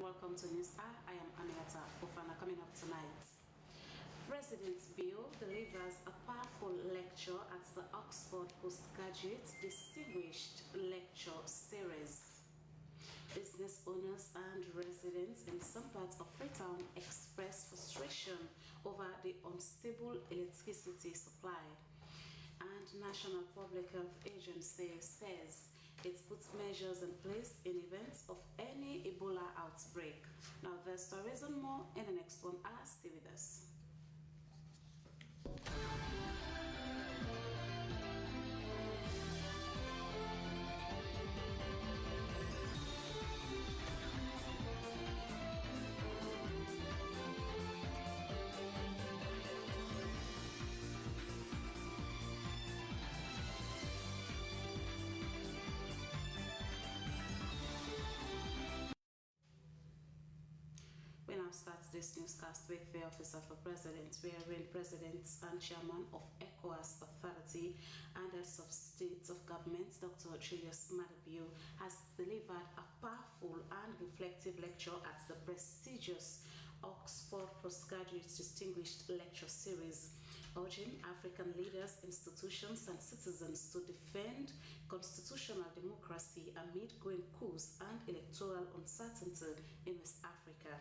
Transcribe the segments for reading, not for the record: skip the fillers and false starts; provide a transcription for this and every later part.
welcome to News Hour. I am Aminata Fofana. Coming up tonight, President Bill delivers a powerful lecture at the Oxford Postgraduate Distinguished Lecture Series. Business owners and residents in some parts of Freetown express frustration over the unstable electricity supply. And National Public Health Agency says it puts measures in place in events of any Ebola outbreak. Now, there's stories and more in the next 1 hour. Stay with us. We now start this newscast with the Office of the President, wherein President and Chairman of ECOWAS Authority and Heads of States of Government, Dr. Julius Maada Bio, has delivered a powerful and reflective lecture at the prestigious Oxford Postgraduate Distinguished Lecture Series, urging African leaders, institutions, and citizens to defend constitutional democracy amid growing coups and electoral uncertainty in West Africa.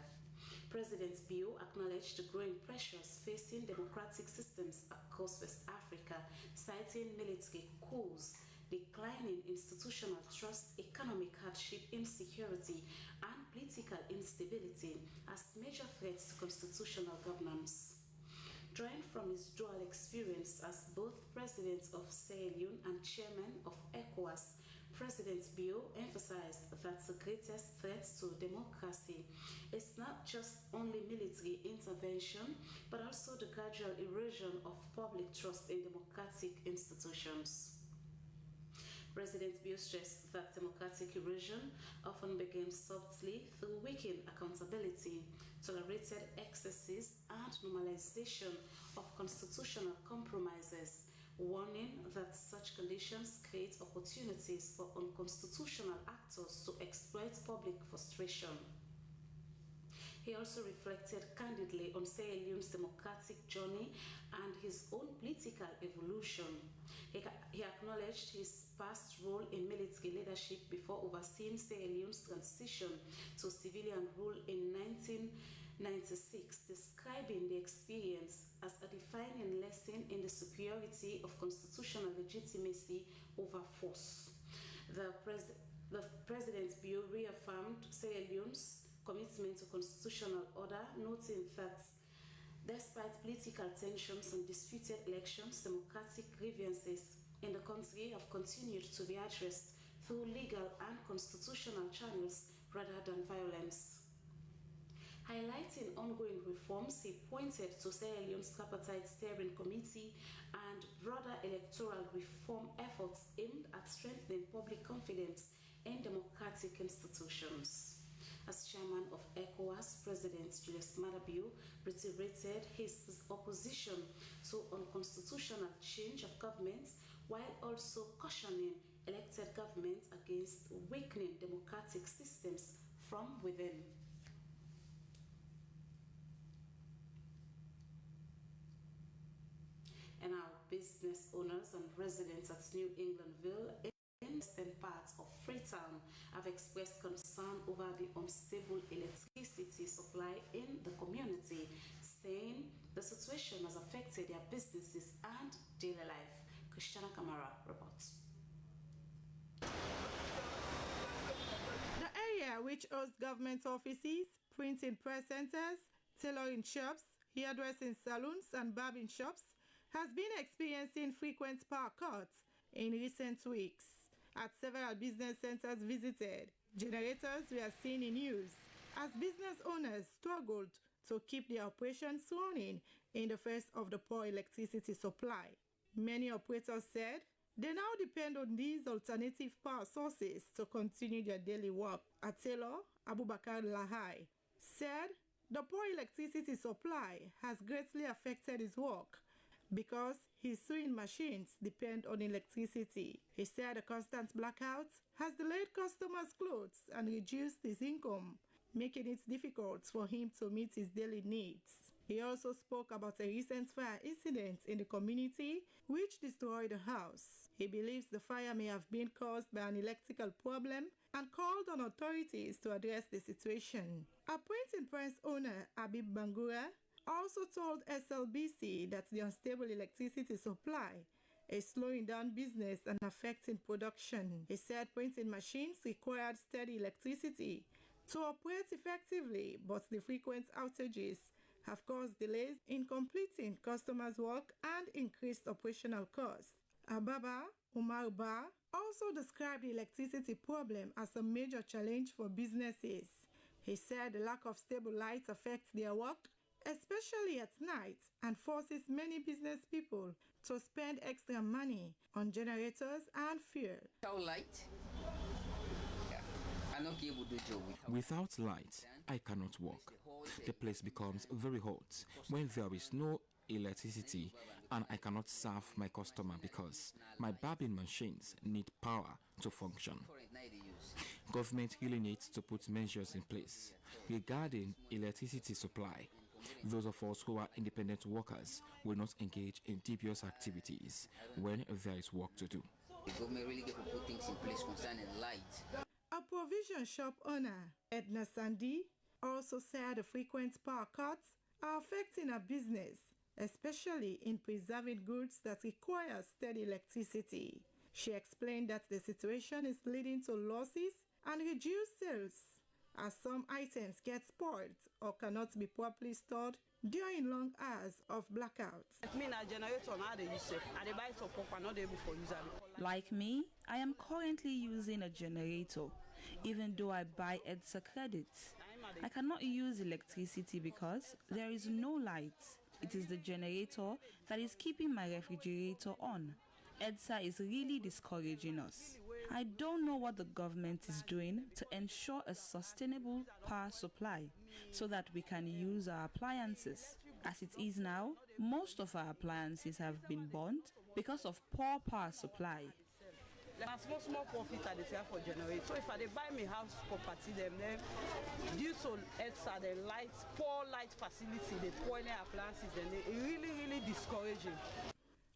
President Bio acknowledged the growing pressures facing democratic systems across West Africa, citing military coups, declining institutional trust, economic hardship, insecurity, and political instability as major threats to constitutional governance. Drawing from his dual experience as both President of Sierra Leone and Chairman of ECOWAS, President Bio emphasized that the greatest threat to democracy is not just only military intervention, but also the gradual erosion of public trust in democratic institutions. President Bio stressed that democratic erosion often begins subtly through weakened accountability, tolerated excesses, and normalization of constitutional compromises, warning that such conditions create opportunities for unconstitutional actors to exploit public frustration. He also reflected candidly on Sierra Leone's democratic journey and his own political evolution. He acknowledged his past role in military leadership before overseeing Sierra Leone's transition to civilian rule in 1996, describing the experience as a defining lesson in the superiority of constitutional legitimacy over force. The President Bio reaffirmed Sierra Leone's commitment to constitutional order, noting that despite political tensions and disputed elections, democratic grievances in the country have continued to be addressed through legal and constitutional channels rather than violence. Highlighting ongoing reforms, he pointed to Sierra Leone's Tripartite Steering Committee and broader electoral reform efforts aimed at strengthening public confidence in democratic institutions. As chairman of ECOWAS, President Julius Maada Bio reiterated his opposition to unconstitutional change of governments, while also cautioning elected governments against weakening democratic systems from within. And our business owners and residents at New Englandville in western parts of Freetown have expressed concern over the unstable electricity supply in the community, saying the situation has affected their businesses and daily life. Christiana Kamara reports. The area, which hosts government offices, printing press centers, tailoring shops, hairdressing salons, and barbing shops, has been experiencing frequent power cuts in recent weeks. At several business centers visited, generators were seen in use as business owners struggled to keep their operations running in the face of the poor electricity supply. Many operators said they now depend on these alternative power sources to continue their daily work. Atelo Abubakar Lahai said the poor electricity supply has greatly affected his work because his sewing machines depend on electricity. He said the constant blackout has delayed customers' clothes and reduced his income. making it difficult for him to meet his daily needs. He also spoke about a recent fire incident in the community which destroyed a house. He believes the fire may have been caused by an electrical problem and called on authorities to address the situation. A printing press owner, Abib Bangura, also told SLBC that the unstable electricity supply is slowing down business and affecting production. He said printing machines required steady electricity to operate effectively, but the frequent outages have caused delays in completing customers' work and increased operational costs. Ababa Umar Ba also described the electricity problem as a major challenge for businesses. He said the lack of stable lights affects their work, especially at night, and forces many business people to spend extra money on generators and fuel. Without light, I'm not able to do job. Without light, I cannot work. The place becomes very hot when there is no electricity, and I cannot serve my customer because my barbing machines need power to function. Government really needs to put measures in place regarding electricity supply. Those of us who are independent workers will not engage in dubious activities when there is work to do. The government really get to put things in place concerning light. A provision shop owner, Edna Sandy, also said the frequent power cuts are affecting her business, especially in preserving goods that require steady electricity. She explained that the situation is leading to losses and reduced sales, as some items get spoiled or cannot be properly stored during long hours of blackouts. Like me, I am currently using a generator, even though I buy EDSA credits. I cannot use electricity because there is no light. It is the generator that is keeping my refrigerator on. EDSA is really discouraging us. I don't know what the government is doing to ensure a sustainable power supply so that we can use our appliances. As it is now, most of our appliances have been burnt because of poor power supply. Small profit are there for generator. So if I buy my house property, then due to EDSA, the poor light facility, the poor appliances, then it really discouraging.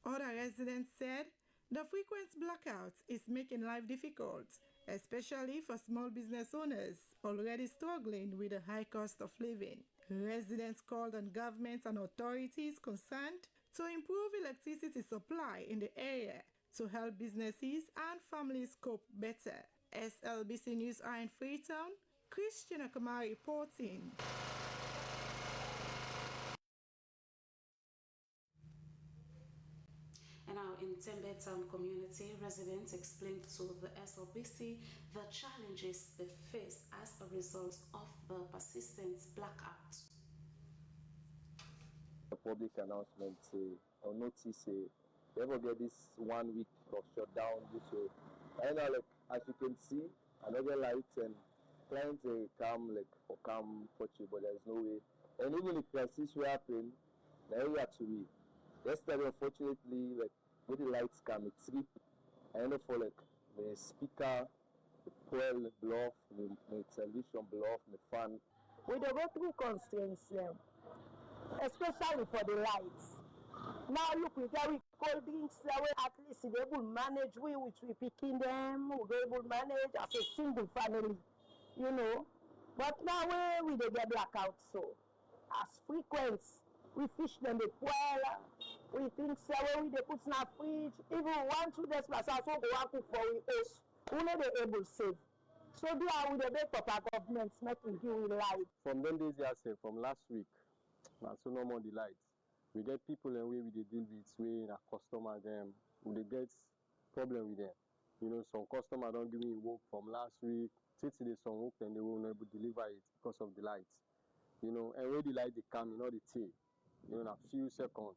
Other residents said the frequent blackouts is making life difficult, especially for small business owners already struggling with the high cost of living. Residents called on government and authorities concerned to improve electricity supply in the area to help businesses and families cope better. SLBC News are in Freetown. Christian Akamari reporting. And now in Tembe Town community, residents explained to the SLBC the challenges they face as a result of the persistent blackout. A public announcement or notice we ever get this 1 week of shutdown due to, I know, like, as you can see, another light and clients come fortunate, but there's no way. And even if crisis will happen, now we have to be. Yesterday, unfortunately, like, when the lights come, it trip. I know for like the speaker, the coil blow off, the television blow off, the fan. We don't go through constraints, especially for the lights. Now look, we carry cold drinks, at least we able to manage which we picking them, we able to manage as a single family, you know. But now we they get blackout, so as frequent, we fish them the poil, we think we they put in a fridge, even 1-2 days plus also go out cook for we host, we know they able to save. So they are with the best of our governments making deal with light. From them days, from last week, so no more the lights. We get people and we deal with way in a customer them, we get problem with them. You know, some customer don't give me work from last week, till today some work and they won't able to deliver it because of the lights. You know, and when the light they come, you know they take, you know, in a few seconds.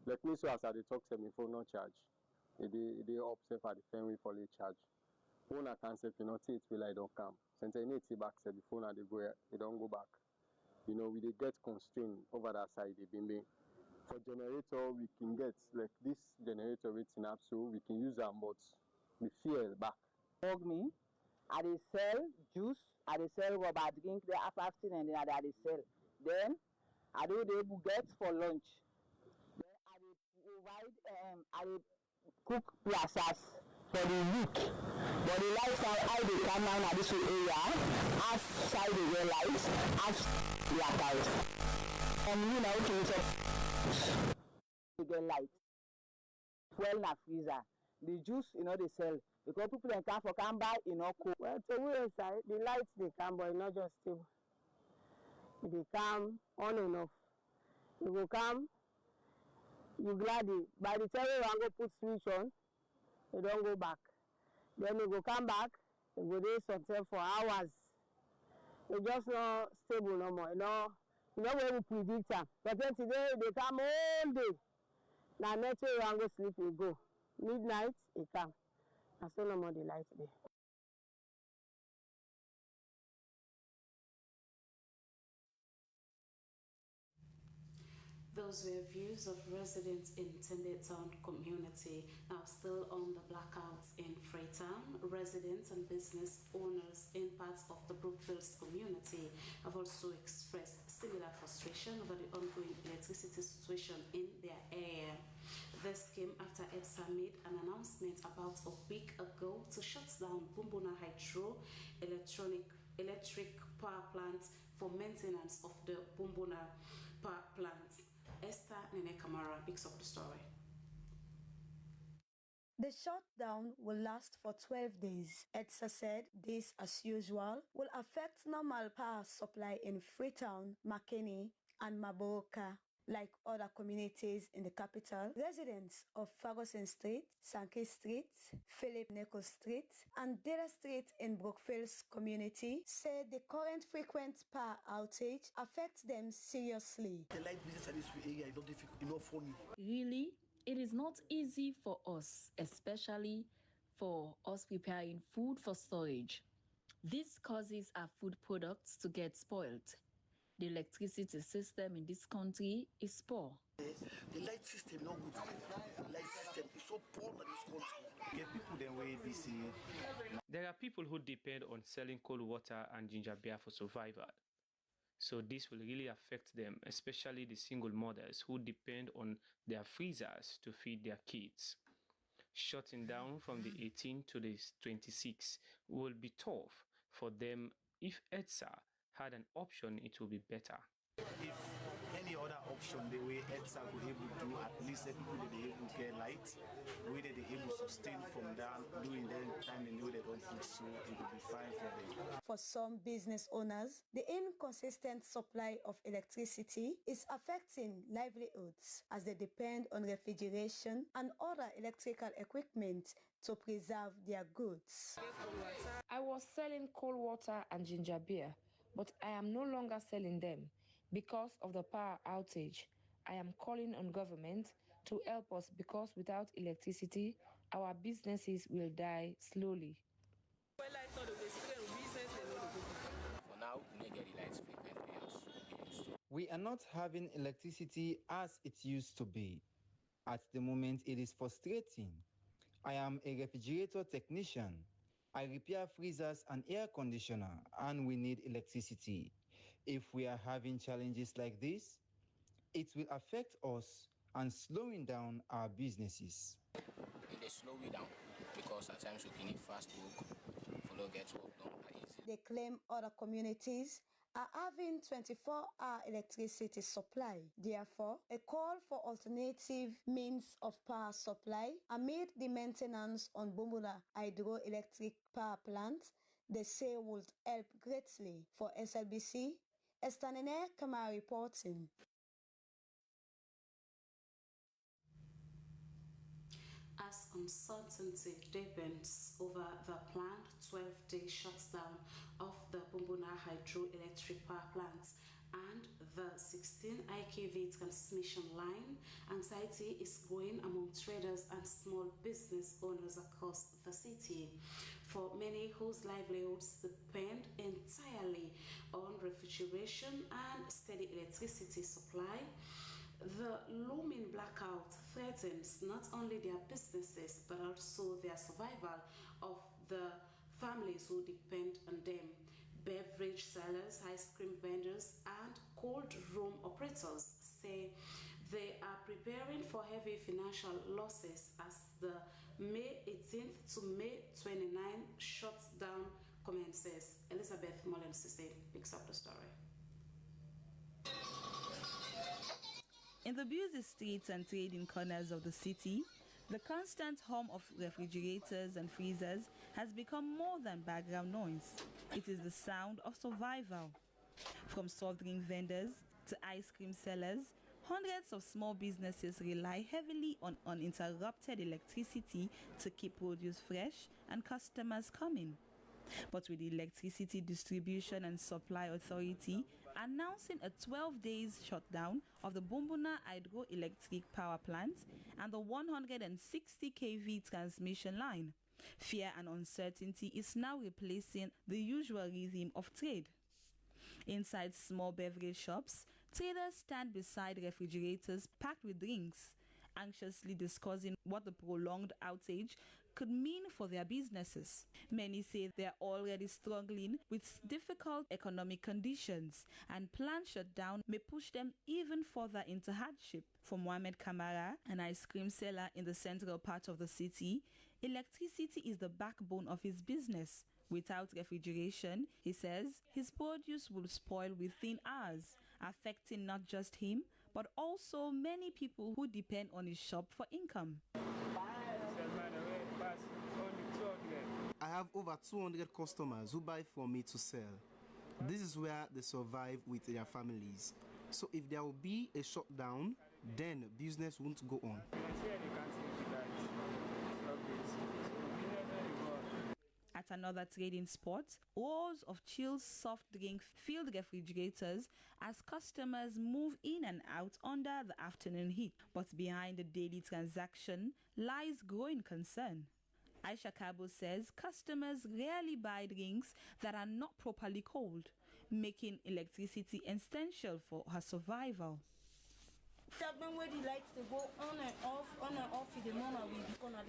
Like me, so as I talk to them, phone not charge. They upset for the phone we fully charge. Phone I can't say if you not take will I don't come. Since I need to back say the phone they go, they don't go back. You know, we they get constrained over that side they been made. For generator, we can get like this generator waiting up, so we can use our mods. We fuel back. Me, I dey sell juice, I dey sell rubber drink there after and then I dey sell. Then I do the get for lunch. Then I dey provide I dey cook plazas for the week. But the lifestyle I dey come down at this area, outside the red lights, outside blackout. And you know to get light. Well na freezer. The juice, they sell. Because people can buy, cook. Well, to we inside, the lights they come, but not just stable. They come on and off. You go come, you glad it. By the time you want to put switch on, you don't go back. Then you go come back, you go there something for hours. It's just not stable no more. You know where we predict them. But then today they come all day. Now next way you want to go sleep, you go. Midnight, it come. And so no more the light there. Those were views of residents in Tembe Town community. Now still on the blackouts in Freetown, residents and business owners in parts of the Brookfields community have also expressed similar frustration over the ongoing electricity situation in their area. This came after EDSA made an announcement about a week ago to shut down Bumbuna Hydro electric power plant for maintenance of the Bumbuna power plants. Esther Nene Kamara picks up the story. The shutdown will last for 12 days. EDSA said this, as usual, will affect normal power supply in Freetown, Makeni, and Maboroka. Like other communities in the capital, residents of Ferguson Street, Sankey Street, Philip Nichols Street, and Data Street in Brookfields community said the current frequent power outage affects them seriously. The light business at this area is not difficult, enough for me. Really, it is not easy for us, especially for us preparing food for storage. This causes our food products to get spoiled. The electricity system in this country is poor. The light system not good. The light system is so poor in this country. Get people then way this year. There are people who depend on selling cold water and ginger beer for survival. So this will really affect them, especially the single mothers who depend on their freezers to feed their kids. Shutting down from the 18th to the 26th will be tough for them. If EDSA had an option, it will be better. If any other option, the way EDSA will able to do, at least the people that they able to get light, the way that they able to sustain from down during the time they know they don't put, so it will be fine for them. For some business owners, the inconsistent supply of electricity is affecting livelihoods as they depend on refrigeration and other electrical equipment to preserve their goods. I was selling cold water and ginger beer, but I am no longer selling them because of the power outage. I am calling on government to help us because without electricity, our businesses will die slowly. For now, we need the lights frequently. We are not having electricity as it used to be. At the moment, it is frustrating. I am a refrigerator technician. I repair freezers and air conditioner, and we need electricity. If we are having challenges like this, it will affect us and slowing down our businesses. It will slow you down because at times we need fast work, follow gets work done easy. They claim other communities are having 24-hour electricity supply. Therefore, a call for alternative means of power supply amid the maintenance on Bumbuna hydroelectric power plant, they say would help greatly. For SLBC, Esther Nene Kamara reporting. As uncertainty deepens over the planned 12-day shutdown of the Bumbuna hydroelectric power plants and the 16 kV transmission line, anxiety is growing among traders and small business owners across the city. For many whose livelihoods depend entirely on refrigeration and steady electricity supply, the looming blackout threatens not only their businesses but also their survival of the families who depend on them. Beverage sellers, ice cream vendors, and cold room operators say they are preparing for heavy financial losses as the May 18th to May 29 shutdown commences. Elizabeth Molen-Sise picks up the story. In the busy streets and trading corners of the city, the constant hum of refrigerators and freezers has become more than background noise. It is the sound of survival. From soft drink vendors to ice cream sellers, hundreds of small businesses rely heavily on uninterrupted electricity to keep produce fresh and customers coming. But with the Electricity Distribution and Supply Authority announcing a 12 days shutdown of the Bumbuna hydroelectric power plant and the 160 kV transmission line, fear and uncertainty is now replacing the usual rhythm of trade. Inside small beverage shops, traders stand beside refrigerators packed with drinks, anxiously discussing what the prolonged outage could mean for their businesses. Many say they are already struggling with difficult economic conditions, and planned shutdown may push them even further into hardship. For Mohamed Kamara, an ice cream seller in the central part of the city, electricity is the backbone of his business. Without refrigeration, he says, his produce will spoil within hours, affecting not just him, but also many people who depend on his shop for income. I have over 200 customers who buy from me to sell. This is where they survive with their families. So if there will be a shutdown, then business won't go on. At another trading spot, rows of chilled soft drink filled refrigerators as customers move in and out under the afternoon heat. But behind the daily transaction lies growing concern. Aisha Kabo says customers rarely buy drinks that are not properly cold, making electricity essential for her survival.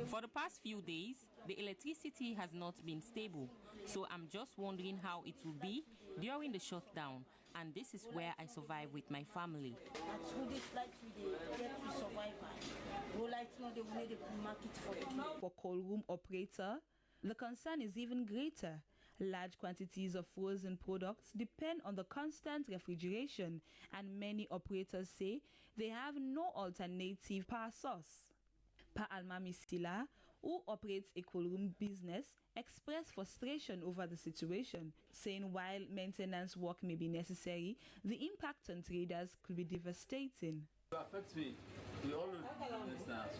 For the past few days, the electricity has not been stable, so I'm just wondering how it will be during the shutdown, and this is where I survive with my family. For cold room operator, the concern is even greater. Large quantities of frozen products depend on the constant refrigeration, and many operators say they have no alternative power source. Pa Almami Sila, who operates a cold room business, expressed frustration over the situation, saying while maintenance work may be necessary, the impact on traders could be devastating. It affects me. We all understand.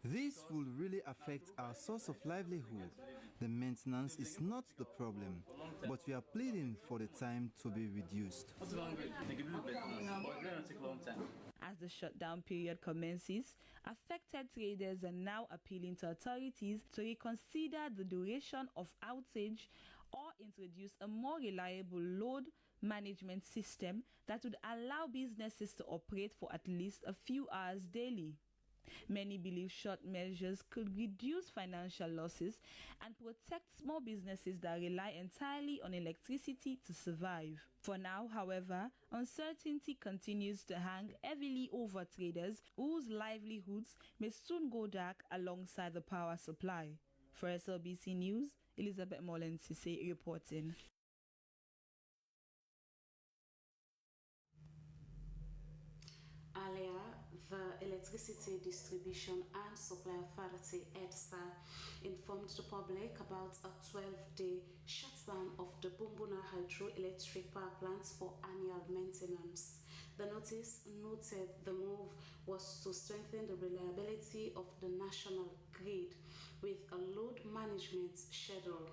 This will really affect our source of livelihood. The maintenance is not the problem, but we are pleading for the time to be reduced. As the shutdown period commences, affected traders are now appealing to authorities to reconsider the duration of outage or introduce a more reliable load management system that would allow businesses to operate for at least a few hours daily. Many believe short measures could reduce financial losses and protect small businesses that rely entirely on electricity to survive. For now, however, uncertainty continues to hang heavily over traders whose livelihoods may soon go dark alongside the power supply. For SLBC News, Elizabeth Molen-Sise reporting. Earlier, the Electricity Distribution and Supply Authority, EDSA, informed the public about a 12-day shutdown of the Bumbuna hydroelectric power plants for annual maintenance. The notice noted the move was to strengthen the reliability of the national grid with a load management schedule.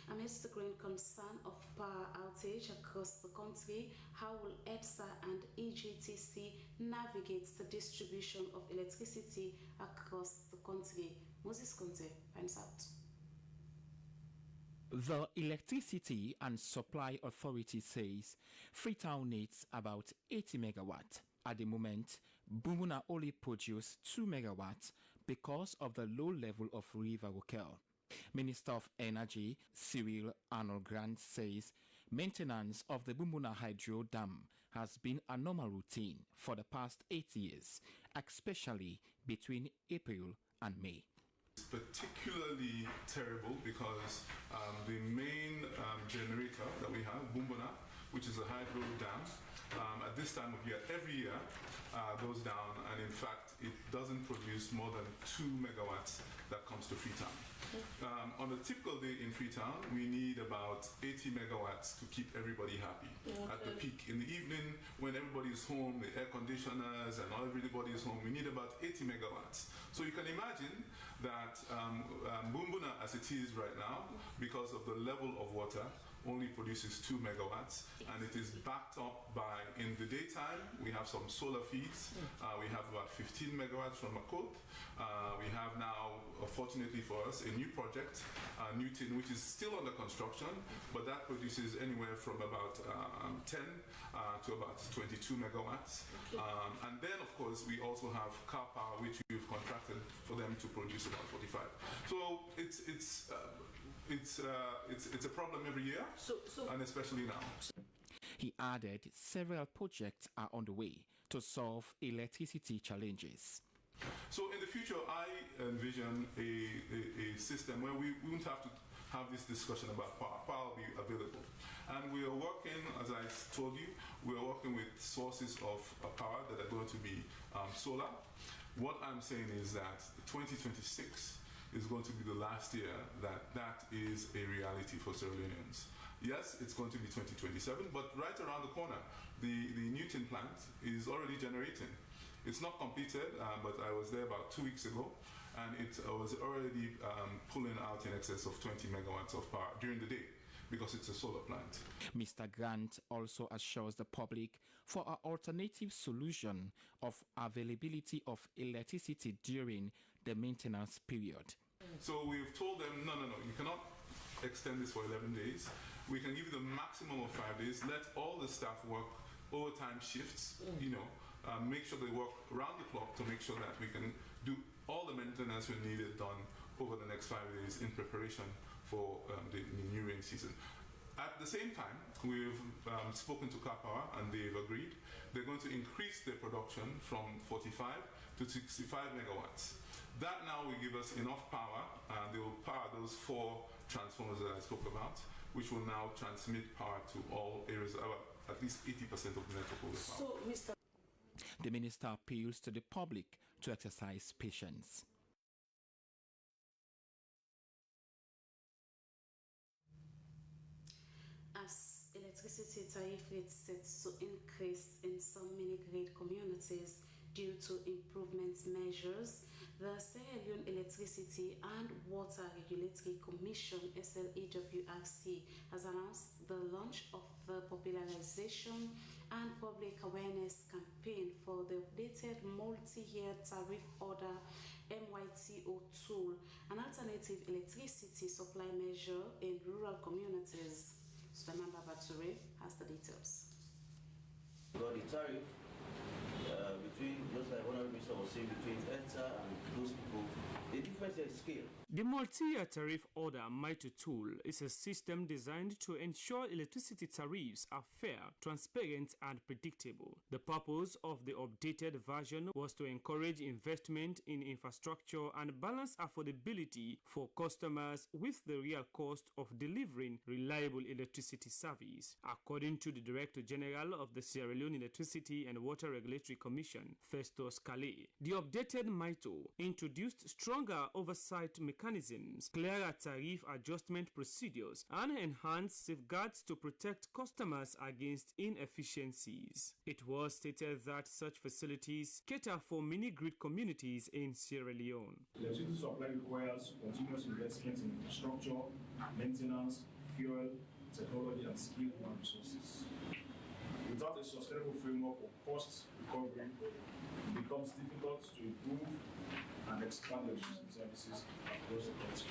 Amidst the growing concern of power outage across the country, how will EDSA and EGTC navigate the distribution of electricity across the country? Moses Conte finds out. The Electricity and Supply Authority says Freetown needs about 80 megawatts. At the moment, Bumbuna only produces 2 megawatts because of the low level of River Rokel. Minister of Energy Cyril Arnold Grant says maintenance of the Bumbuna Hydro Dam has been a normal routine for the past 8 years, especially between April and May. It's particularly terrible because the main generator that we have, Bumbuna, which is a hydro dam, at this time of year, every year, goes down, and in fact, it doesn't produce more than 2 megawatts that comes to Freetown. On a typical day in Freetown, we need about 80 megawatts to keep everybody happy. At the peak in the evening, when everybody is home, the air conditioners and everybody is home, we need about 80 megawatts. So you can imagine that Bumbuna, as it is right now, because of the level of water, only produces 2 megawatts, and it is backed up by, in the daytime, we have some solar feeds. We have about 15 megawatts from Makot. We have now, fortunately for us, a new project, Newton, which is still under construction, but that produces anywhere from about 10 to about 22 megawatts. And then, of course, we also have Car Power, which we've contracted for them to produce about 45. So it's a problem every year, and especially now. He added several projects are on the way to solve electricity challenges. So in the future, I envision a system where we won't have to have this discussion about power. Power will be available. And we are working, as I told you, we are working with sources of power that are going to be solar. What I'm saying is that 2026 is going to be the last year that is a reality for Sierra Leoneans. Yes, it's going to be 2027, but right around the corner, the Newton plant is already generating. It's not completed, but I was there about 2 weeks ago, and it was already pulling out in excess of 20 megawatts of power during the day, because it's a solar plant. Mr. Grant also assures the public for an alternative solution of availability of electricity during the maintenance period. So we've told them, no, you cannot extend this for 11 days. We can give you the maximum of 5 days. Let all the staff work overtime shifts, make sure they work around the clock to make sure that we can do all the maintenance we needed done over the next 5 days in preparation for the new rain season. At the same time, we've spoken to Car Power and they've agreed. They're going to increase their production from 45 to 65 megawatts. That now will give us enough power, and they will power those 4 transformers that I spoke about, which will now transmit power to all areas, at least 80% of the network will be power. So, The minister appeals to the public to exercise patience. As electricity tariff rates set to increase in some mini-grid communities due to improvement measures, the Sierra Leone Electricity and Water Regulatory Commission (SLEWRC) has announced the launch of the popularization and public awareness campaign for the updated multi-year tariff order MYTO tool, an alternative electricity supply measure in rural communities. Suleiman Babature has the details. Got the tariff between, just like one of the was saying, between ETSA and those people, the difference is scale. The multi-year tariff order MYTO tool is a system designed to ensure electricity tariffs are fair, transparent, and predictable. The purpose of the updated version was to encourage investment in infrastructure and balance affordability for customers with the real cost of delivering reliable electricity service. According to the Director General of the Sierra Leone Electricity and Water Regulatory Commission, Festus Calais, the updated MYTO introduced stronger oversight mechanisms, clearer tariff adjustment procedures, and enhanced safeguards to protect customers against inefficiencies. It was stated that such facilities cater for mini-grid communities in Sierra Leone. Electricity supply requires continuous investment in infrastructure, maintenance, fuel, technology, and skilled resources. Without a sustainable framework for cost recovery, it becomes difficult to improve and expand electricity services across the country.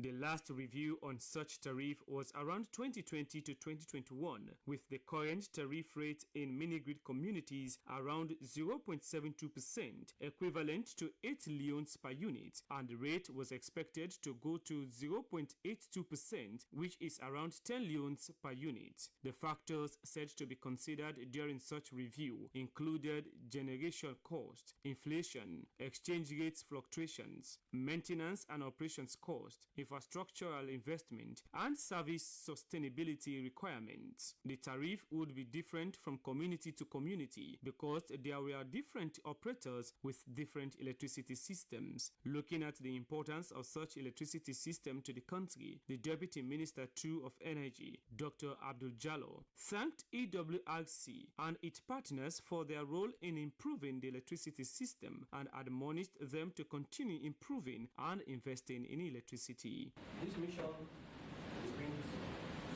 The last review on such tariff was around 2020 to 2021, with the current tariff rate in mini-grid communities around 0.72%, equivalent to 8 leons per unit, and the rate was expected to go to 0.82%, which is around 10 leons per unit. The factors said to be considered during such review included generation cost, inflation, exchange rates fluctuations, maintenance and operations cost, infrastructural investment, and service sustainability requirements. The tariff would be different from community to community because there were different operators with different electricity systems. Looking at the importance of such electricity system to the country, the Deputy Minister 2 of Energy, Dr. Abdul Jallo, thanked EWRC and its partners for their role in improving the electricity system and admonished them to continue improving and investing in electricity. This mission is being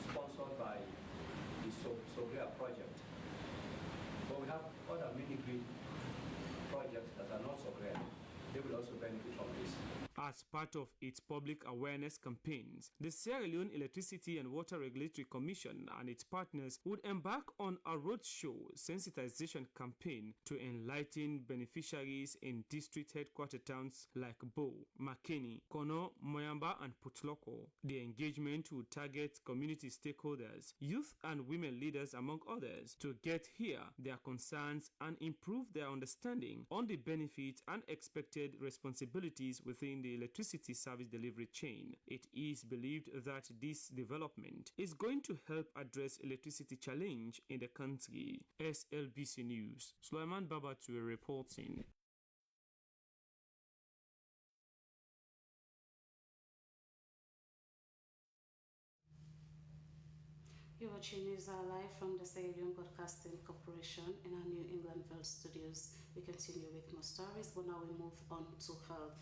sponsored by the Sogrea project, but we have other mini-grid projects that are not Sogrea. They will also benefit from this. As part of its public awareness campaigns, the Sierra Leone Electricity and Water Regulatory Commission and its partners would embark on a roadshow sensitization campaign to enlighten beneficiaries in district headquarter towns like Bo, Makeni, Kono, Moyamba, and Putloko. The engagement would target community stakeholders, youth and women leaders among others, to get hear their concerns and improve their understanding on the benefits and expected responsibilities within the electricity service delivery chain. It is believed that this development is going to help address electricity challenge in the country. SLBC News, Sulaiman Babatu reporting. You're watching News Live from the Sierra Leone Broadcasting Corporation in our New Englandville studios. We continue with more stories, but now we move on to health.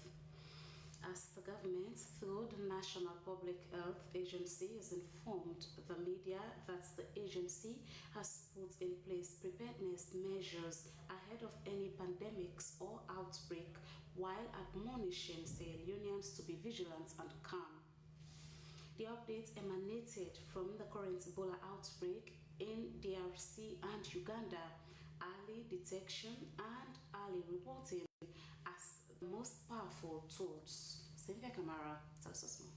As the government, through the National Public Health Agency, has informed the media that the agency has put in place preparedness measures ahead of any pandemics or outbreak, while admonishing Sierra Leoneans to be vigilant and calm. The update emanated from the current Ebola outbreak in DRC and Uganda. Early detection and early reporting as the most powerful tools. Cynthia Kamara tells us more.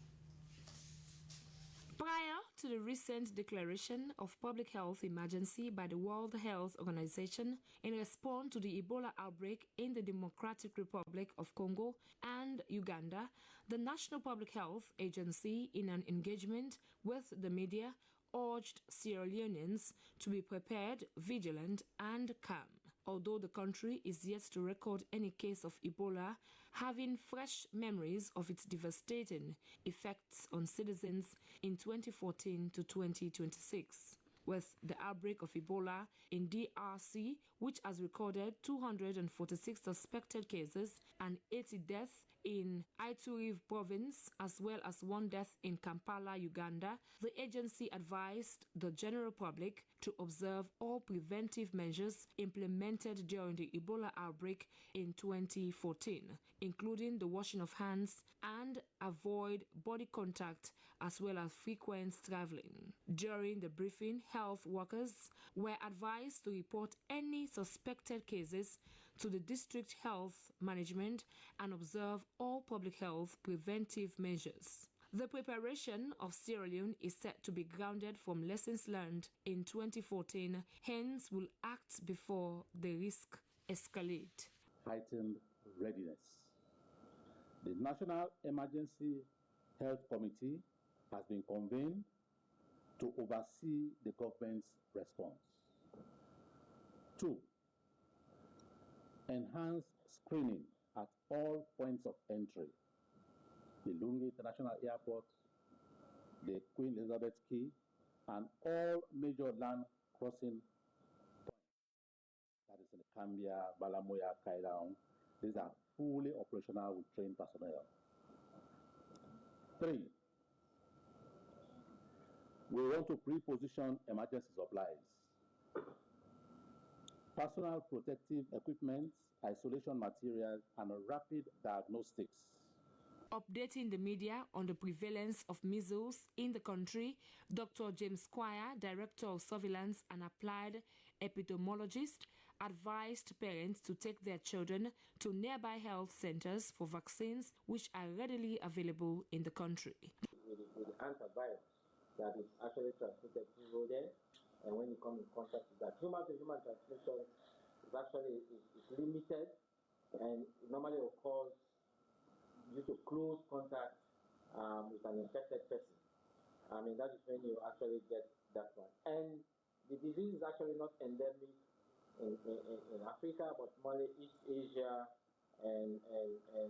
Prior to the recent declaration of public health emergency by the World Health Organization in response to the Ebola outbreak in the Democratic Republic of Congo and Uganda, the National Public Health Agency, in an engagement with the media, urged Sierra Leoneans to be prepared, vigilant, and calm. Although the country is yet to record any case of Ebola, having fresh memories of its devastating effects on citizens in 2014 to 2026. With the outbreak of Ebola in DRC, which has recorded 246 suspected cases and 80 deaths in Ituri province, as well as 1 death in Kampala, Uganda, the agency advised the general public to observe all preventive measures implemented during the Ebola outbreak in 2014, including the washing of hands and avoid body contact, as well as frequent traveling. During the briefing, health workers were advised to report any suspected cases to the district health management and observe all public health preventive measures. The preparation of Sierra Leone is set to be grounded from lessons learned in 2014, hence will act before the risk escalate. Heightened readiness. The National Emergency Health Committee has been convened to oversee the government's response. 2. Enhanced screening at all points of entry. The Lungi International Airport, the Queen Elizabeth Quay, and all major land crossing points. That is in Cambia, Balamoya, Kairang. These are fully operational with trained personnel. 3. We want to pre-position emergency supplies. Personal protective equipment, isolation materials, and rapid diagnostics. Updating the media on the prevalence of measles in the country, Dr. James Squire, Director of Surveillance and Applied Epidemiologist, advised parents to take their children to nearby health centers for vaccines which are readily available in the country. With the antivirus that is actually transmitted through rodents, and when you come in contact with that, human-to-human transmission is actually limited, and it normally occurs due to close contact with an infected person. I mean, that is when you actually get that one. And the disease is actually not endemic in Africa, but mainly East Asia and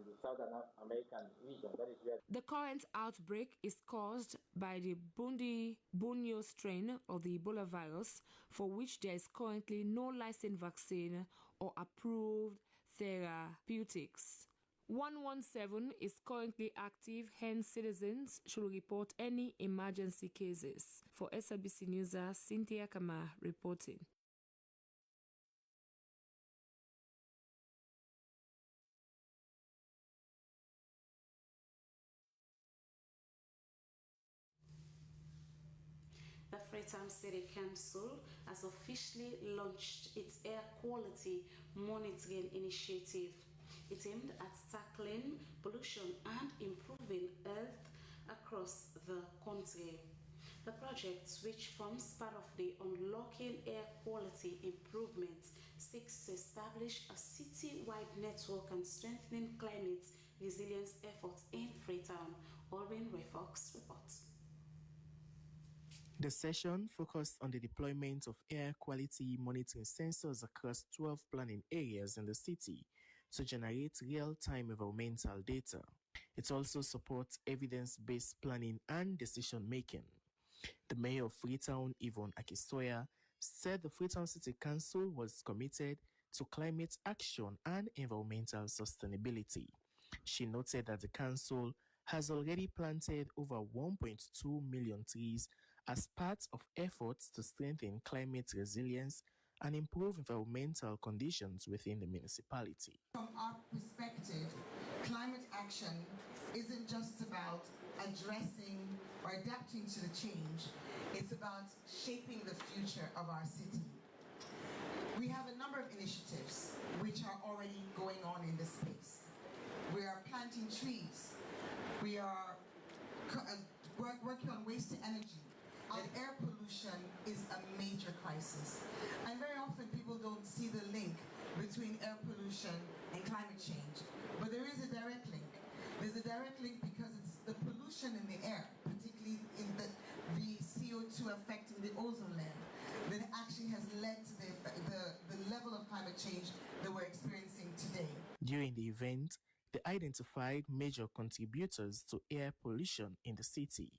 the Southern American region. That is where the current outbreak is caused by the Bundi-Bunyoro strain of the Ebola virus, for which there is currently no licensed vaccine or approved therapeutics. 117 is currently active, hence citizens should report any emergency cases. For SABC News, Cynthia Kama reporting. The Freetown City Council has officially launched its air quality monitoring initiative. It's aimed at tackling pollution and improving health across the country. The project, which forms part of the Unlocking Air Quality Improvements, seeks to establish a city-wide network and strengthening climate resilience efforts in Freetown. Orwin Refox reports. The session focused on the deployment of air quality monitoring sensors across 12 planning areas in the city to generate real-time environmental data. It also supports evidence-based planning and decision-making. The mayor of Freetown, Yvonne Akisoya, said the Freetown City Council was committed to climate action and environmental sustainability. She noted that the council has already planted over 1.2 million trees as part of efforts to strengthen climate resilience and improve environmental conditions within the municipality. From our perspective, climate action isn't just about addressing or adapting to the change, it's about shaping the future of our city. We have a number of initiatives which are already going on in this space. We are planting trees, we are working on waste to energy, and air pollution is a major crisis. And very often people don't see the link between air pollution and climate change. But there is a direct link. There's a direct link because it's the pollution in the air, particularly in the CO2 affecting the ozone layer, that actually has led to the level of climate change that we're experiencing today. During the event, they identified major contributors to air pollution in the city.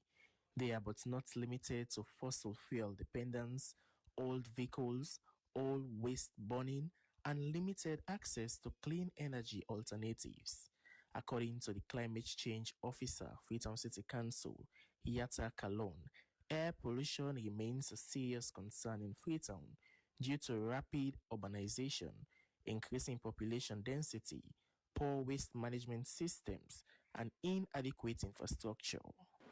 They are but not limited to fossil fuel dependence, old vehicles, oil waste burning, and limited access to clean energy alternatives. According to the Climate Change Officer, Freetown City Council, Yatta Kalon, air pollution remains a serious concern in Freetown due to rapid urbanization, increasing population density, poor waste management systems, and inadequate infrastructure.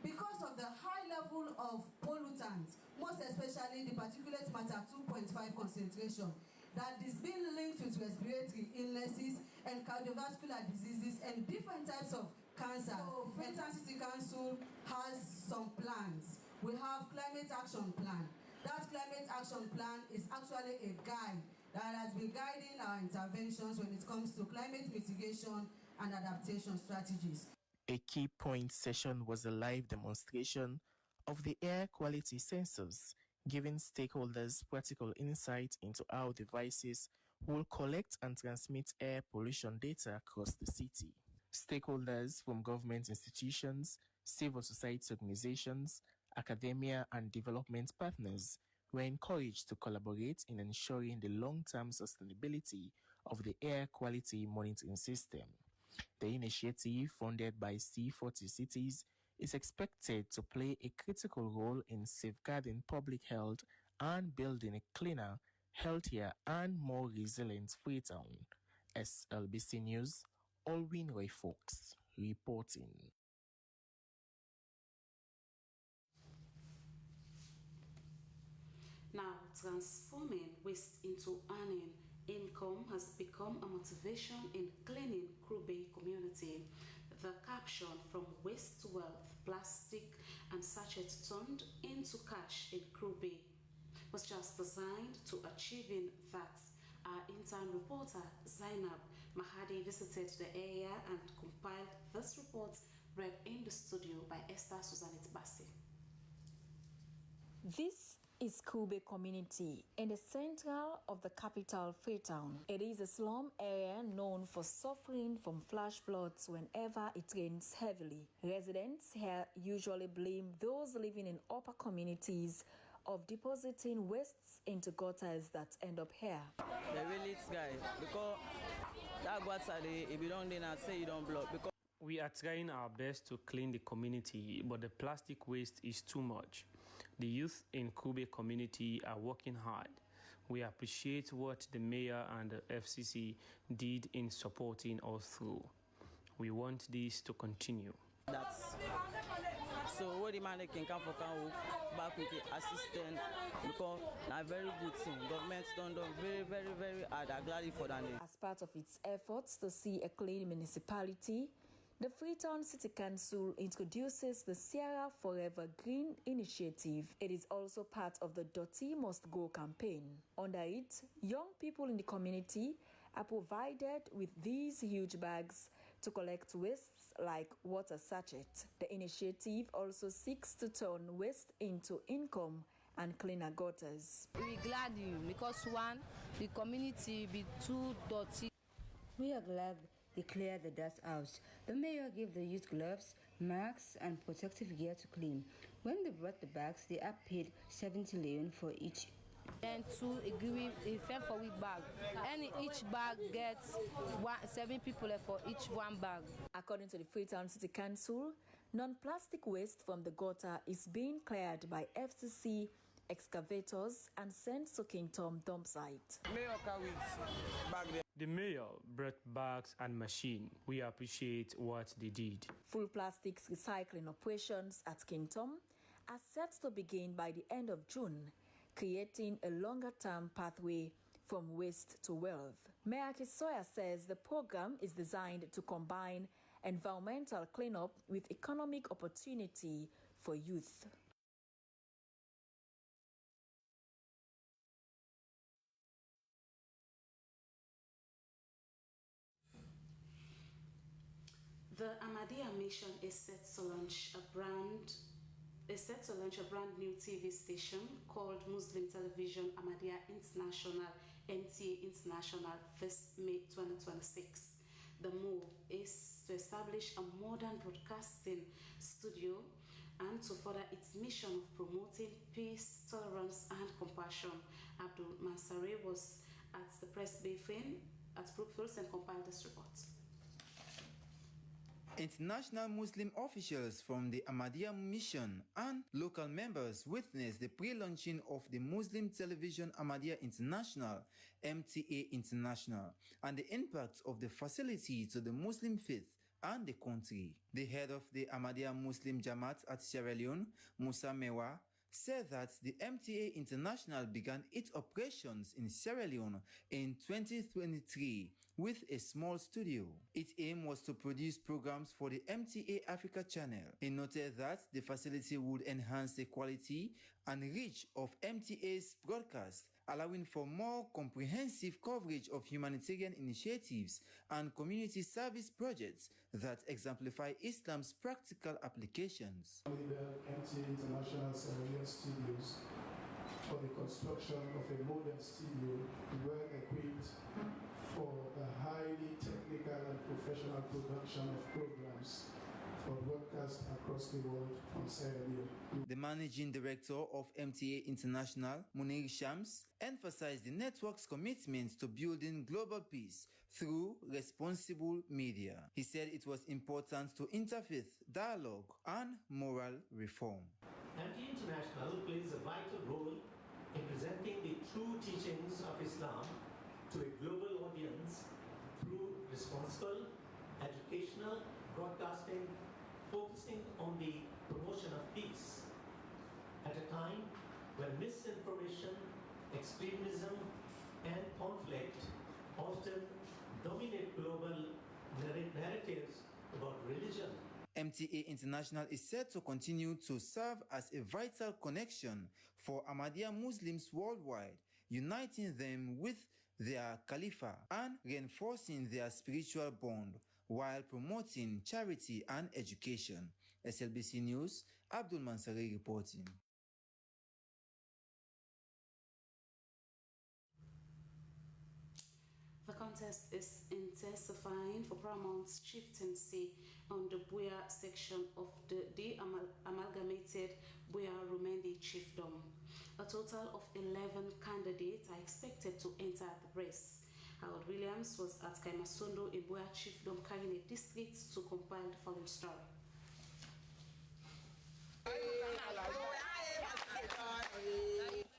Because of the high level of pollutants, most especially the particulate matter 2.5 concentration, that is being linked with respiratory illnesses and cardiovascular diseases and different types of cancer. So, Freetown City Council has some plans. We have Climate Action Plan. That Climate Action Plan is actually a guide that has been guiding our interventions when it comes to climate mitigation and adaptation strategies. A key point session was a live demonstration of the air quality sensors, giving stakeholders practical insight into how devices will collect and transmit air pollution data across the city. Stakeholders from government institutions, civil society organizations, academia, and development partners were encouraged to collaborate in ensuring the long-term sustainability of the air quality monitoring system. The initiative, funded by C40 cities, is expected to play a critical role in safeguarding public health and building a cleaner, healthier, and more resilient Freetown. SLBC News, Alwyn Roy Fox. reporting. Now, transforming waste into earning income has become a motivation in cleaning Krube community. The caption "From Waste to Wealth, Plastic and Sachets Turned into Cash in Krube" was just designed to achieving that. Our intern reporter Zainab Mahadi visited the area and compiled this report, read in the studio by Esther Susanit Bassi. This is Krube community in the center of the capital, Freetown. It is a slum area known for suffering from flash floods whenever it rains heavily. Residents here usually blame those living in upper communities of depositing wastes into gutters that end up here. The village guy, because that gutter, if you don't say you don't block. Because we are trying our best to clean the community, but the plastic waste is too much. The youth in Krube community are working hard. We appreciate what the mayor and the FCC did in supporting us through. We want this to continue. So what the man can come for can back with the assistant because a very good thing. Government done very hard. I'm glad for that. As part of its efforts to see a clean municipality, the Freetown City Council introduces the Sierra Forever Green initiative. It is also part of the Dirty Must Go campaign. Under it, young people in the community are provided with these huge bags to collect wastes like water sachets. The initiative also seeks to turn waste into income and cleaner gutters. We glad you because one, the community be too dirty. We are glad they clear the dust out. The mayor gave the youth gloves, masks, and protective gear to clean. When they brought the bags, they are paid 70 leon for each. And two, a fair for week bag. And each bag gets 7 people for each one bag. According to the Freetown City Council, non-plastic waste from the gutter is being cleared by FCC excavators and sent to Kingdom dump site. The mayor brought bags and machine. We appreciate what they did. Full plastics recycling operations at Kingdom are set to begin by the end of June, creating a longer-term pathway from waste to wealth. Mayor Kisoya says the program is designed to combine environmental cleanup with economic opportunity for youth. The Ahmadiyya Mission is set to launch a brand new TV station called Muslim Television Ahmadiyya International, MTA International, this May 2026. The move is to establish a modern broadcasting studio and to further its mission of promoting peace, tolerance, and compassion. Abdul Mansari was at the press briefing at Brookfield and compiled this report. International Muslim officials from the Ahmadiyya Mission and local members witnessed the pre-launching of the Muslim Television Ahmadiyya International, MTA International, and the impact of the facility to the Muslim faith and the country. The head of the Ahmadiyya Muslim Jamaat at Sierra Leone, Musa Mewa, said that the MTA International began its operations in Sierra Leone in 2023 with a small studio. Its aim was to produce programs for the MTA Africa channel. He noted that the facility would enhance the quality and reach of MTA's broadcast, allowing for more comprehensive coverage of humanitarian initiatives and community service projects that exemplify Islam's practical applications. MTA International Sierra Leone Studios for the construction of a modern studio well equipped for the highly technical and professional production of programs for broadcast across the world from Sierra Leone. The managing director of MTA International, Munir Shams, emphasized the network's commitment to building global peace through responsible media. He said it was important to interfaith dialogue and moral reform. MTA International plays a vital role in presenting the true teachings of Islam to a global audience through responsible, educational broadcast been focusing on the promotion of peace at a time when misinformation, extremism, and conflict often dominate global narratives about religion. MTA International is set to continue to serve as a vital connection for Ahmadiyya Muslims worldwide, uniting them with their Khalifa and reinforcing their spiritual bond while promoting charity and education. SLBC News, Abdul Mansari reporting. The contest is intensifying for Paramount's chieftaincy on the Buea section of the amalgamated Buea-Rumende chiefdom. A total of 11 candidates are expected to enter the race. Howard Williams was at Kaimasondo in Buea chiefdom, Kaine district, to compile the following story.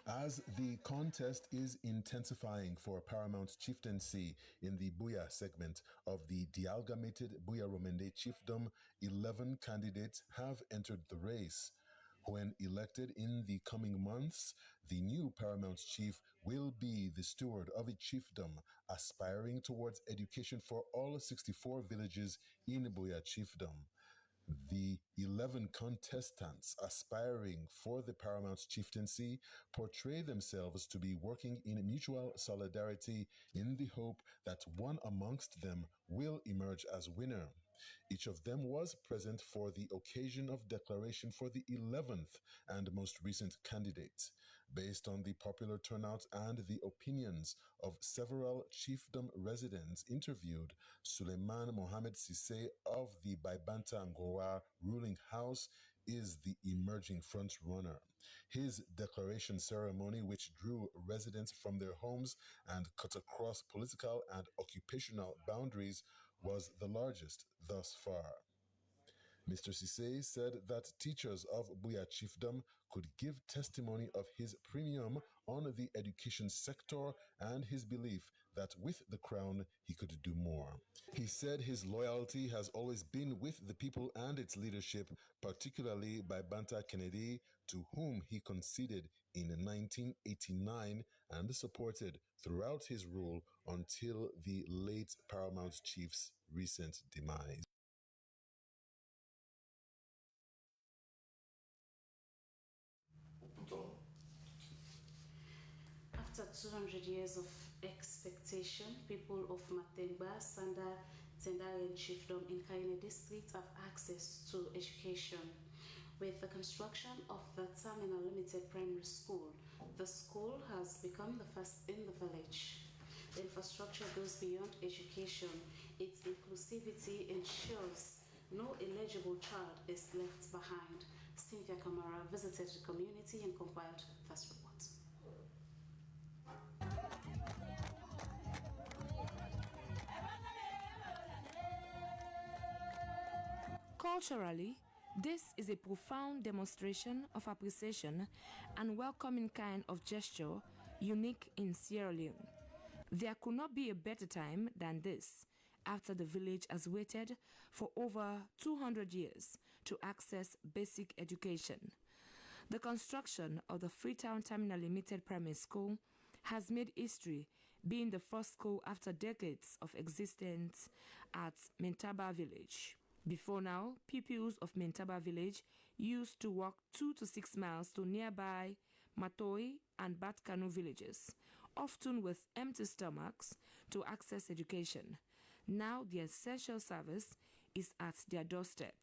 As the contest is intensifying for Paramount chieftaincy in the Buea segment of the deamalgamated Buea-Rumende chiefdom, 11 candidates have entered the race. When elected in the coming months, the new Paramount chief will be the steward of a chiefdom, aspiring towards education for all 64 villages in Buea chiefdom. The 11 contestants aspiring for the Paramount chieftaincy portray themselves to be working in mutual solidarity in the hope that one amongst them will emerge as winner. Each of them was present for the occasion of declaration for the 11th and most recent candidate. Based on the popular turnout and the opinions of several chiefdom residents interviewed, Suleiman Mohamed Sise of the Baibanta Ngowa ruling house is the emerging front-runner. His declaration ceremony, which drew residents from their homes and cut across political and occupational boundaries, was the largest thus far. Mr. Sise said that teachers of Buea chiefdom could give testimony of his premium on the education sector and his belief that with the crown he could do more. He said his loyalty has always been with the people and its leadership, particularly by Banta Kennedy, to whom he conceded in 1989 and supported throughout his rule until the late Paramount chief's recent demise. After 200 years of expectation, people of Matemba, Sanda, Tendari chiefdom in Kaine district have access to education. With the construction of the Terminal Limited Primary School, the school has become the first in the village. The infrastructure goes beyond education. Its inclusivity ensures no eligible child is left behind. Cynthia Kamara visited the community and compiled this report. Culturally, this is a profound demonstration of appreciation and welcoming kind of gesture unique in Sierra Leone. There could not be a better time than this after the village has waited for over 200 years to access basic education. The construction of the Freetown Terminal Limited Primary School has made history, being the first school after decades of existence at Mentaba village. Before now, pupils of Mentaba village used to walk 2 to 6 miles to nearby Matoi and Batkanu villages, often with empty stomachs, to access education. Now the essential service is at their doorstep.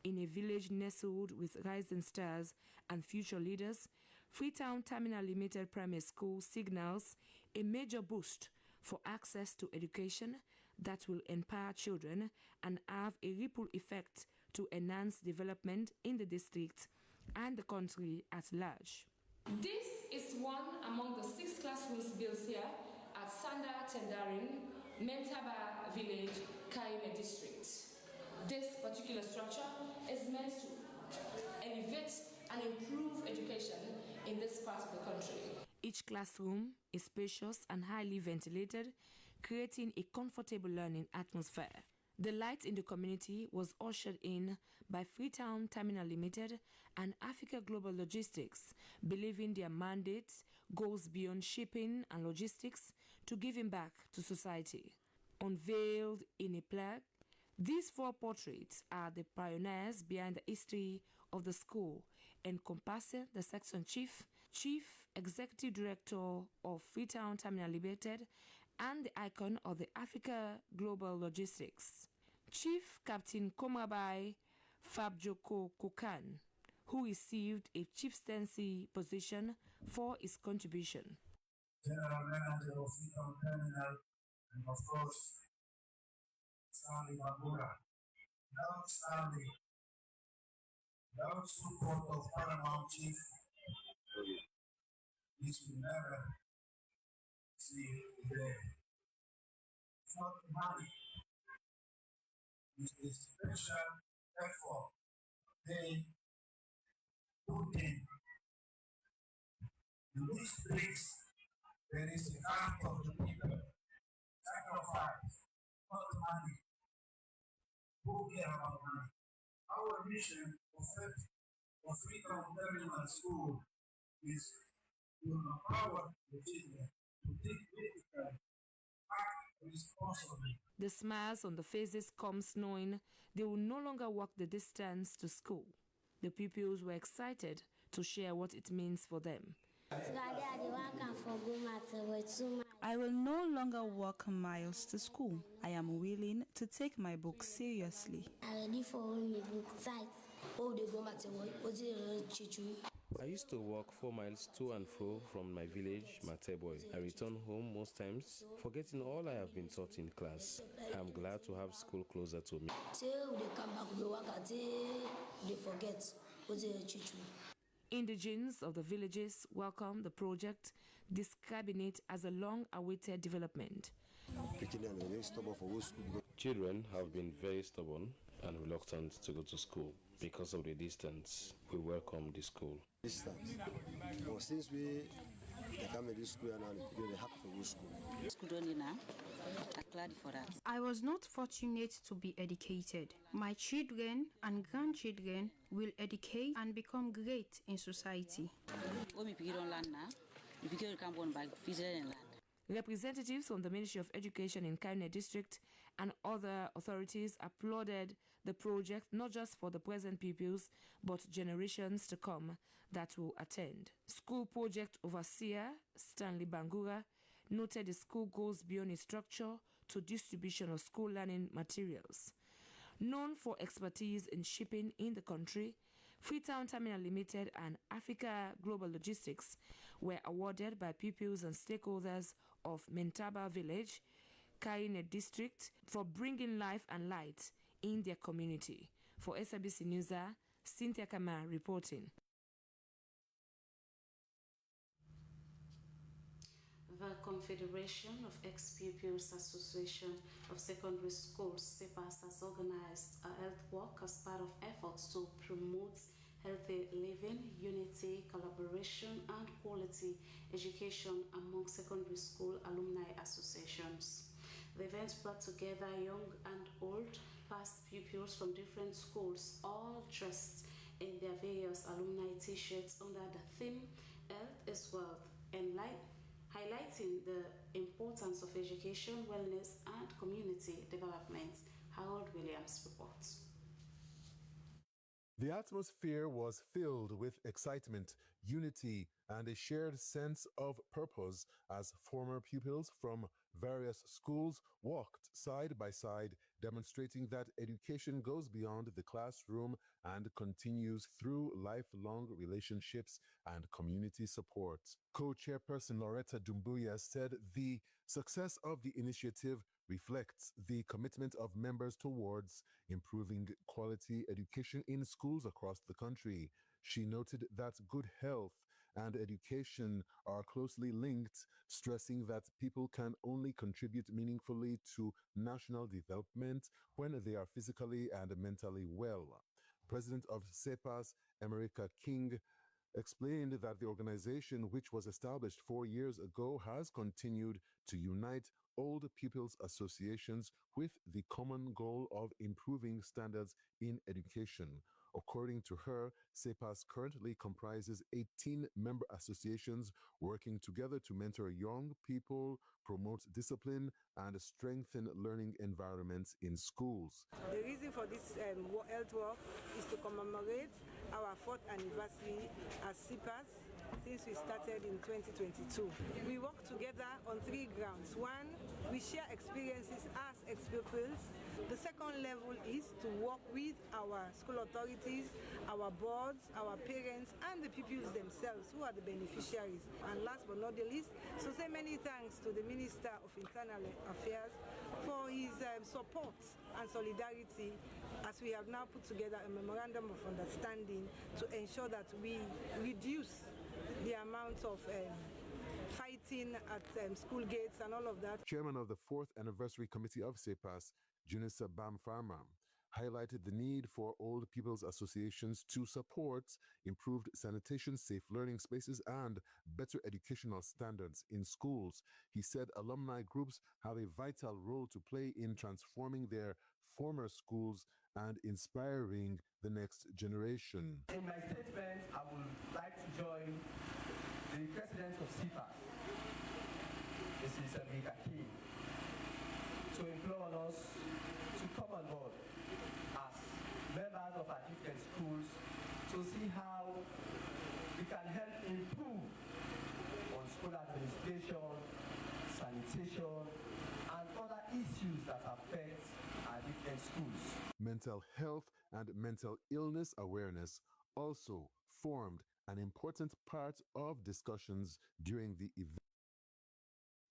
In a village nestled with rising stars and future leaders, Freetown Terminal Limited Primary School signals a major boost for access to education that will empower children and have a ripple effect to enhance development in the district and the country at large. This is one among the 6 classrooms built here at Sanda Tendarin, Mentaba village, Kaine district. This particular structure is meant to elevate and improve education in this part of the country. Each classroom is spacious and highly ventilated, creating a comfortable learning atmosphere. The light in the community was ushered in by Freetown Terminal Limited and Africa Global Logistics, believing their mandate goes beyond shipping and logistics to giving back to society. Unveiled in a plaque, these 4 portraits are the pioneers behind the history of the school, encompassing the section chief, chief executive director of Freetown Terminal Limited, and the icon of the Africa Global Logistics, Chief Captain Komrabai Fabjoko Kokan, who received a chieftaincy position for his contribution. General Manager of Freetown Terminal, and of course, Stanley Bangura. Without Stanley, without support of Paramount Chief, this will never see the day. It's not money. It's the special effort they put in. In this place, there is a heart of the people. Sacrifice, not money. Who care about money? Our mission of Freetown Terminal School is to empower the children to think critically, act responsibly. The smiles on the faces comes knowing they will no longer walk the distance to school. The pupils were excited to share what it means for them. I will no longer walk miles to school. I am willing to take my book seriously. I used to walk 4 miles to and fro from my village, Mateboy. I return home most times, forgetting all I have been taught in class. I am glad to have school closer to me. Indigenes of the villages welcome the project, describing it as a long-awaited development. Children have been very stubborn and reluctant to go to school because of the distance. We welcome the school. Distance. Well, since they come to this school and they have to go school. I was not fortunate to be educated. My children and grandchildren will educate and become great in society. Representatives from the Ministry of Education in Kaine District and other authorities applauded the project not just for the present pupils but generations to come that will attend. School project overseer Stanley Bangura noted the school goes beyond its structure to distribution of school learning materials. Known for expertise in shipping in the country, Freetown Terminal Limited and Africa Global Logistics were awarded by pupils and stakeholders of Mentaba Village, Kaine District, for bringing life and light in their community. For SABC News, Cynthia Kama reporting. The Confederation of Ex-Pupils Association of Secondary Schools, CEPAS, has organized a health walk as part of efforts to promote healthy living, unity, collaboration, and quality education among secondary school alumni associations. The event brought together young and old, past pupils from different schools, all dressed in their various alumni t-shirts under the theme Health is Wealth, and highlighting the importance of education, wellness, and community development. Harold Williams reports. The atmosphere was filled with excitement, unity, and a shared sense of purpose as former pupils from various schools walked side by side, demonstrating that education goes beyond the classroom and continues through lifelong relationships and community support. Co-chairperson Loretta Dumbuya said the success of the initiative reflects the commitment of members towards improving quality education in schools across the country. She noted that good health and education are closely linked, stressing that people can only contribute meaningfully to national development when they are physically and mentally well. President of CEPAS, America King, explained that the organization, which was established 4 years ago, has continued to unite old people's associations with the common goal of improving standards in education. According to her, SEPAS currently comprises 18 member associations working together to mentor young people, promote discipline, and strengthen learning environments in schools. The reason for this health walk is to commemorate our 4th anniversary as SEPAS since we started in 2022. We work together on 3 grounds. One, we share experiences as ex-pupils. The second level is to work with our school authorities, our boards, our parents, and the pupils themselves who are the beneficiaries. And last but not the least, so say many thanks to the Minister of Internal Affairs for his support and solidarity as we have now put together a memorandum of understanding to ensure that we reduce the amount of fighting at school gates and all of that. Chairman of the 4th Anniversary Committee of SEPAS, Junissa Bamfarma, highlighted the need for old people's associations to support improved sanitation, safe learning spaces, and better educational standards in schools. He said alumni groups have a vital role to play in transforming their former schools and inspiring the next generation. In my statement, I would like to join the president of SEPAS, Mrs. Amika King, to implore on us to come on board as members of our different schools to see how we can help improve on school administration, sanitation, and other issues that affect our different schools. Mental health and mental illness awareness also formed an important part of discussions during the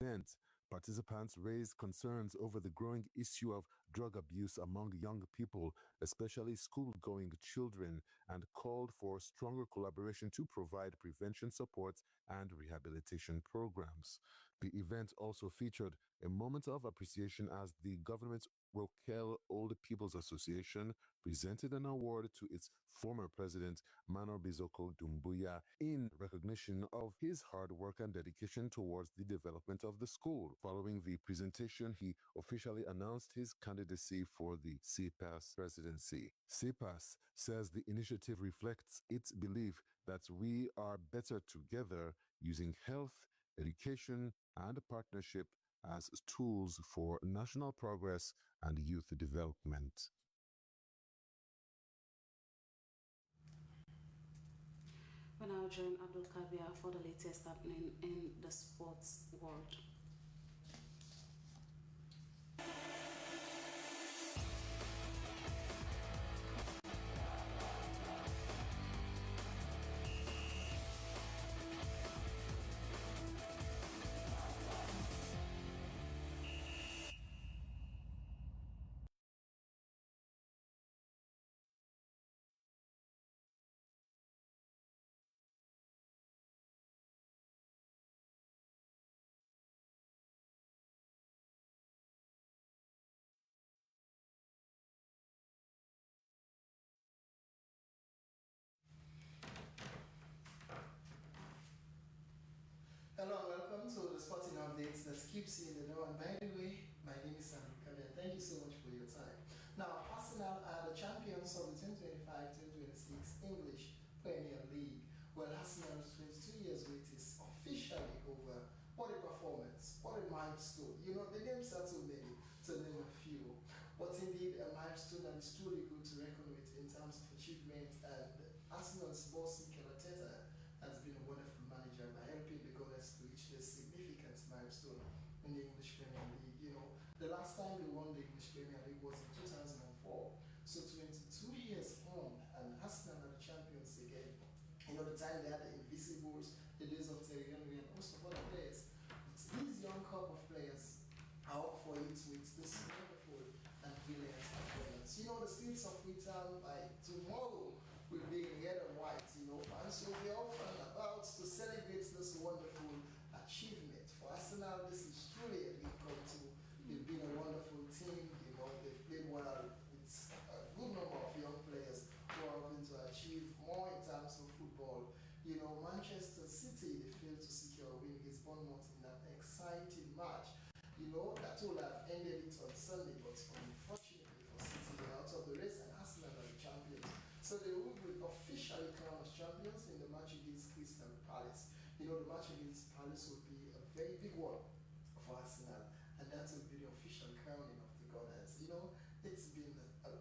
event. Participants raised concerns over the growing issue of drug abuse among young people, especially school-going children, and called for stronger collaboration to provide prevention support and rehabilitation programs. The event also featured a moment of appreciation as the government Rokel Old People's Association presented an award to its former president, Manor Bizoko Dumbuya, in recognition of his hard work and dedication towards the development of the school. Following the presentation, he officially announced his candidacy for the SEPAS presidency. SEPAS says the initiative reflects its belief that we are better together using health, education, and partnership as tools for national progress and youth development. We now join Abdul Kabir for the latest happening in the sports world. Hello and welcome to the sporting updates that keeps you in the know. And by the way, my name is Abdul Kabir. Thank you so much for your time. Now, Arsenal are the champions of the 2025-2026 English Premier League. Well, Arsenal's 22 years wait is officially over. What a performance! What a milestone! You know, the names are too many to name a few. But indeed, a milestone that is truly good to reckon with in terms of achievement. And Arsenal's boss, Mikel Arteta, has been a wonderful manager by helping the Gunners to reach this significant milestone in the English Premier League. You know, the last time they won the English Premier League was in 2004. So 22 years on, and Arsenal are the champions again. You know, the time they had the Invisibles, the days of Thierry Henry, and most of other players. It's these young couple of players are up for it with this wonderful and brilliant performance. You know, the streets of Freetown by tomorrow will be in red and white, you know, and so we're off and about to celebrate this wonderful achievement. For Arsenal, this is truly a big come to. They've been a wonderful team, you know, they've played well with a good number of young players who are hoping to achieve more in terms of football. You That would have ended it on Sunday, but unfortunately for City, they're out of the race and Arsenal are the champions. So they will be officially crowned as champions in the match against Crystal Palace. The match against Palace will be a very big one for Arsenal, and that will be the official crowning of the Gunners. It's been a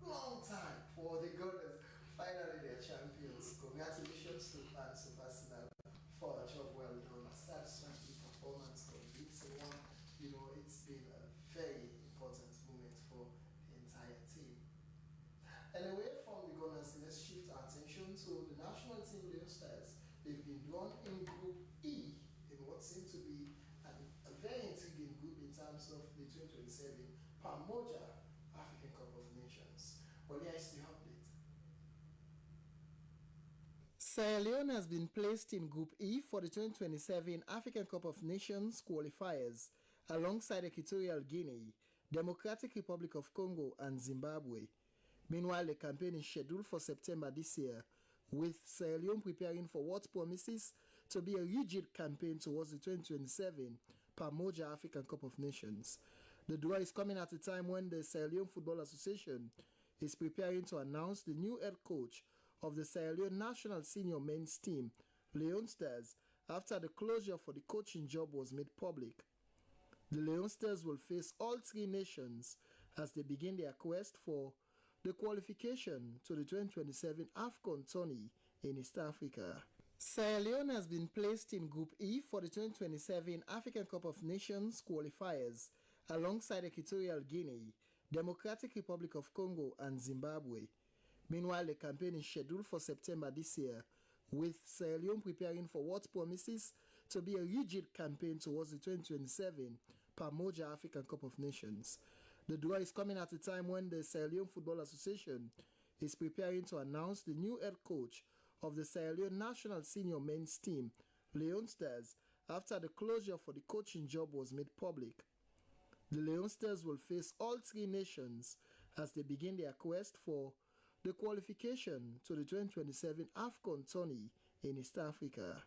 long time for the Gunners. Finally, they're champions. Congratulations to fans of Arsenal for a job well done. A satisfactory performance, convincing one. It's been a very important moment for the entire team. And away from the Gunners, let's shift our attention to the national team Leon Stars. They've been drawn in Group E in what seemed to be a very intriguing group in terms of the 2027 Pamoja African Cup of Nations. Well, here is the update. Sierra Leone has been placed in Group E for the 2027 African Cup of Nations qualifiers, alongside Equatorial Guinea, Democratic Republic of Congo, and Zimbabwe. Meanwhile, the campaign is scheduled for September this year, with Sierra Leone preparing for what promises to be a rigid campaign towards the 2027 Pamoja African Cup of Nations. The draw is coming at a time when the Sierra Leone Football Association is preparing to announce the new head coach of the Sierra Leone national senior men's team, Leon Stars, after the closure for the coaching job was made public. The Leon Stars will face all three nations as they begin their quest for the qualification to the 2027 AFCON tourney in East Africa. Sierra Leone has been placed in Group E for the 2027 African Cup of Nations qualifiers, alongside Equatorial Guinea, Democratic Republic of Congo, and Zimbabwe. Meanwhile, the campaign is scheduled for September this year, with Sierra Leone preparing for what promises to be a rigid campaign towards the 2027 Pamoja African Cup of Nations. The draw is coming at a time when the Sierra Leone Football Association is preparing to announce the new head coach of the Sierra Leone national senior men's team, Leon Stars, after the closure for the coaching job was made public. The Leon Stars will face all three nations as they begin their quest for the qualification to the 2027 AFCON tourney in East Africa.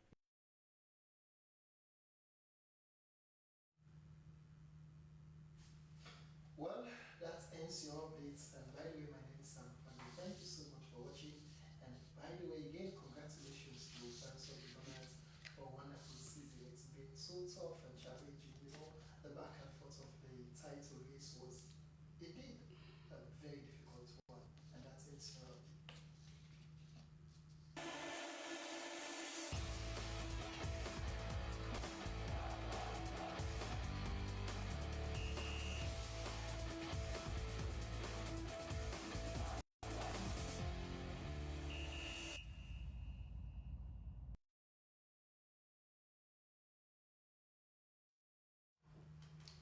Well, that ends your updates. And by the way, my name is Sam Kwame. Thank you so much for watching. And by the way, again, congratulations to fans of the Gunners for a wonderful season. It's been so tough and challenging. The back and forth of the title race was indeed a very difficult one. And that's it.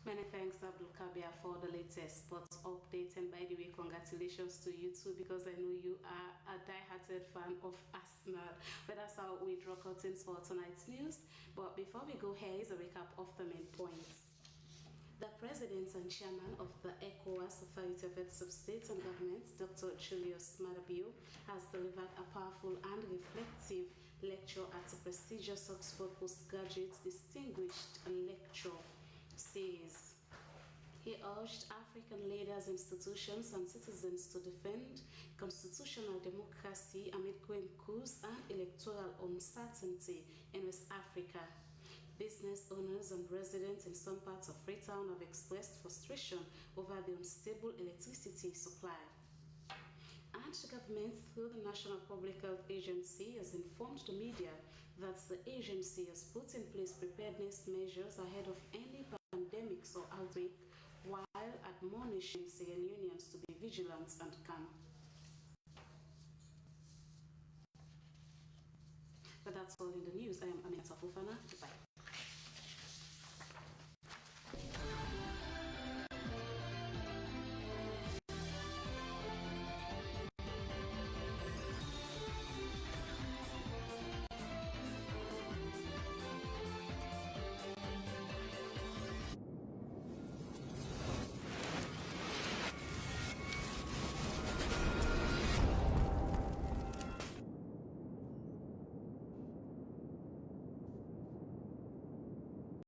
Many thanks, Abdul Kabir, for the latest sports update. And by the way, congratulations to you too, because I know you are a die-hearted fan of Arsenal. But that's how we draw curtains for tonight's news. But before we go, here is a recap of the main points. The President and Chairman of the ECOWAS Authority of Heads of State and Governments, Dr. Julius Maada Bio, has delivered a powerful and reflective lecture at the prestigious Oxford Postgraduate Distinguished Lecture Series. He urged African leaders, institutions, and citizens to defend constitutional democracy amid growing coups and electoral uncertainty in West Africa. Business owners and residents in some parts of Freetown have expressed frustration over the unstable electricity supply. And the government, through the National Public Health Agency, has informed the media that the agency has put in place preparedness measures ahead of any pandemics or outbreak, while admonishing Sierra Leoneans to be vigilant and calm. But that's all in the news. I am Aminata Fofana. Goodbye.